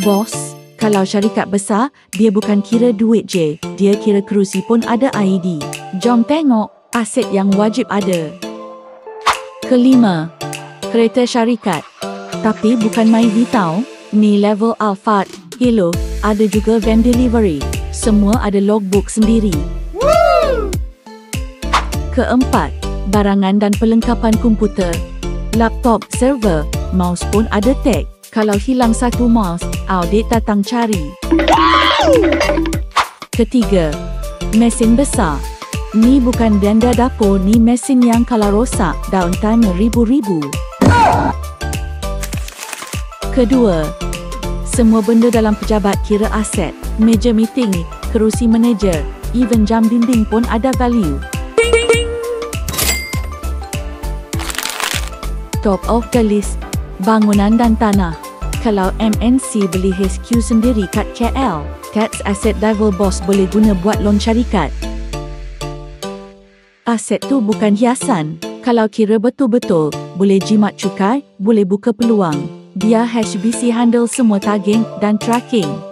Bos, kalau syarikat besar, dia bukan kira duit je, dia kira kerusi pun ada ID. Jom tengok aset yang wajib ada. Kelima, kereta syarikat. Tapi bukan MyV tau, ni level Alphard, Hilo, ada juga van delivery. Semua ada logbook sendiri. Keempat, barangan dan perlengkapan komputer. Laptop, server, mouse pun ada tag. Kalau hilang satu mouse, audit datang cari. Ketiga, mesin besar. Ni bukan blender dapur, ni mesin yang kalau rosak, downtime ribu-ribu. Kedua, semua benda dalam pejabat kira aset. Meja meeting, kerusi manager, even jam dinding pun ada value. Top of the list, bangunan dan tanah. Kalau MNC beli HQ sendiri kat KL, tax asset devil boss boleh guna buat loan syarikat. Aset tu bukan hiasan. Kalau kira betul-betul, boleh jimat cukai, boleh buka peluang. Biar HBC handle semua tagging dan tracking.